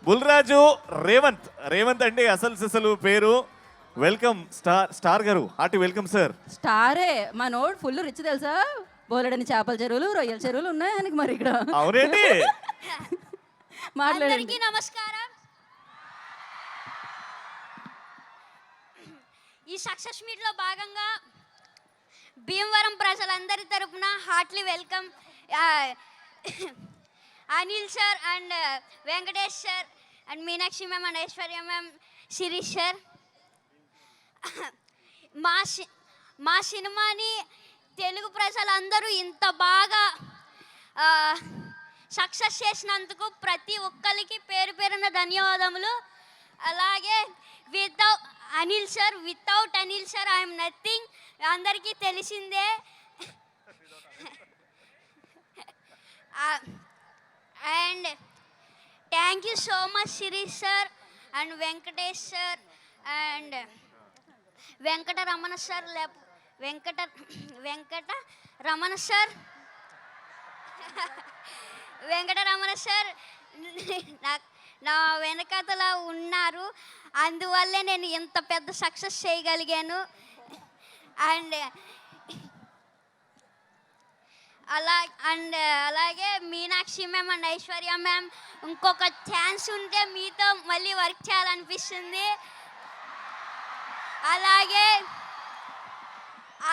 బుల్రాజు రేవంత్ అండి అసలు పేరు. వెల్కమ్ స్టార్ గారు, హార్టీ వెల్కమ్ సార్. స్టారే మా నోడ్ ఫుల్ రిచ్ తెలుసా, బోలెడని చేపల చెరువులు రొయ్యల చెరువులు ఉన్నాయి ఆయనకి. మరి ఇక్కడ అవునండి. అందరికీ నమస్కారం. ఈ సక్సెస్ మీట్ లో భాగంగా భీమవరం ప్రజలందరి తరపున heartly welcome Anil sir and Venkatesh sir and Meenakshi ma'am and Aishwarya ma'am, Shirish sir. మా సినిమాని తెలుగు ప్రజలందరూ ఇంత బాగా సక్సెస్ చేసినందుకు ప్రతి ఒక్కరికి పేరు పేరున ధన్యవాదములు. అలాగే without Anil sir I'm nothing, అందరికీ తెలిసిందే. And thank you so much Shirish sir and Venkatesh sir and Venkataramana sir నా వెనకతలా ఉన్నారు, అందువల్లే నేను ఇంత పెద్ద సక్సెస్ చేయగలిగాను. అండ్ అలాగే Meenakshi ma'am and Aishwarya ma'am, ఇంకొక ఛాన్స్ ఉంటే మీతో మళ్ళీ వర్క్ చేయాలనిపిస్తుంది.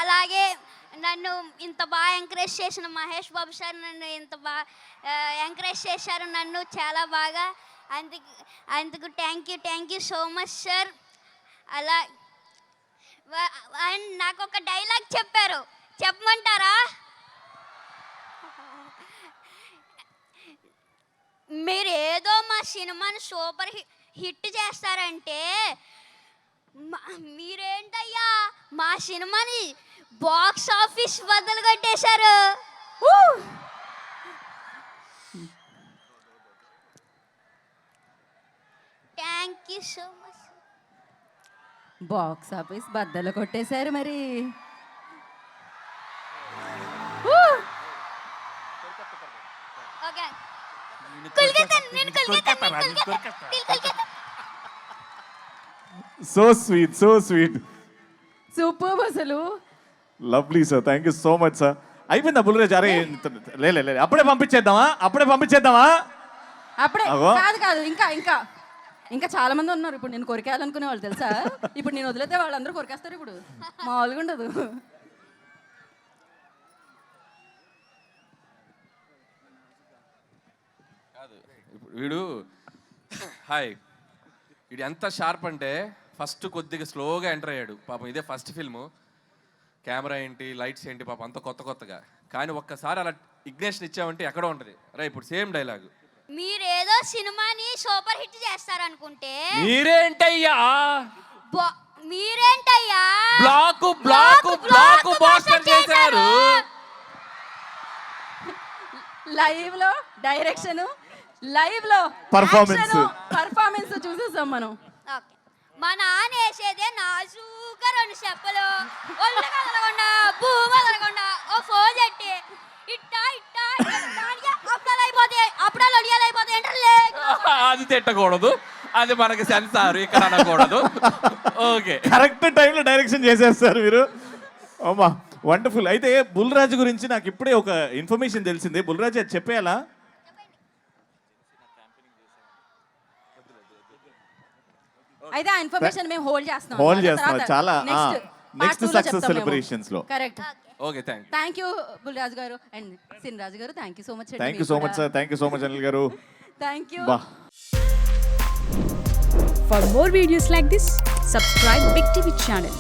అలాగే నన్ను ఇంత బాగా ఎంకరేజ్ చేసిన మహేష్ బాబు సార్ నన్ను ఇంత బాగా ఎంకరేజ్ చేశారు నన్ను చాలా బాగా. అందుకు thank you so much sir. And నాకు ఒక డైలాగ్ చెప్పారు, చెప్పమంటారా? మీరు ఏదో మా సినిమాని సూపర్ హిట్ చేస్తారంటే మీరేంటయ్యా మా సినిమాని బాక్స్ ఆఫీస్ బద్దలు కొట్టేశారు. Thank you so much. Box office బద్దలు కొట్టేశారు మరి. ఓకే సో స్వీట్ సూపర్ అసలు. Lovely sir, thank you so much sir. అయిపోయిందా బుల్రాజ్? అరే లే అప్పుడే పంపించేద్దామా? అప్పుడే అగో. కాదు ఇంకా చాలా మంది ఉన్నారు. ఇప్పుడు నేను కొరికేయాలనుకునే వాళ్ళు తెలుసా, ఇప్పుడు నేను వదిలేతే వాళ్ళందరూ కొరికేస్తారు. ఇప్పుడు మామూలుగా ఉండదు. వీడు ఎంత షార్ప్ అంటే ఫస్ట్ కొద్దిగా స్లోగా ఎంటర్ అయ్యాడు పాపం. ఇదే ఫస్ట్ ఫిల్ము, కెమెరా ఏంటి లైట్స్ ఏంటి పాపం అంత కొత్తగా. కానీ ఒక్కసారి అలా ఇగ్నేషన్ ఇచ్చామంటే ఎక్కడో ఉంటుంది. రే ఇప్పుడు సేమ్ డైలాగ్, మీరేదో సినిమాని సూపర్ హిట్ చేస్తారనుకుంటే మీరేంటయ్యా బ్లాక్ బాస్టర్ చేశారు. లైవ్ లో డైరెక్షన్, లైవ్ లో పర్ఫార్మెన్స్ చూసేసాం మనం. మా నాన్న వేసేదే నాజూగా 2 చెప్పలు ఒళ్ళు కదలకుండా భూమి కదలకుండా ఓ ఫోన్ చెట్టి ఇట్టా అప్పుడాలు అడియాలైపోతాయి. అది తిట్టకూడదు, అది మనకి సెన్సార్ ఇక్కడ అనకూడదు. ఓకే, కరెక్ట్ టైంలో డైరెక్షన్ చేసేస్తారు మీరు. అమ్మా వండర్ఫుల్. అయితే బుల్రాజు గురించి నాకు ఇప్పుడే ఒక ఇన్ఫర్మేషన్ తెలిసింది. బుల్రాజు అది చెప్పేయాలా? అయితే ఆ ఇన్ఫర్మేషన్ మేము హోల్డ్ చేస్తున్నాం. చాలా నెక్స్ట్ సక్సెస్ సెలబ్రేషన్స్ లో. Correct. Okay, thank you Bulraju garu and Sinraju garu. Thank you so much sir. Thank you so much Anil garu. Thank you. For more videos like this, subscribe Big TV channel.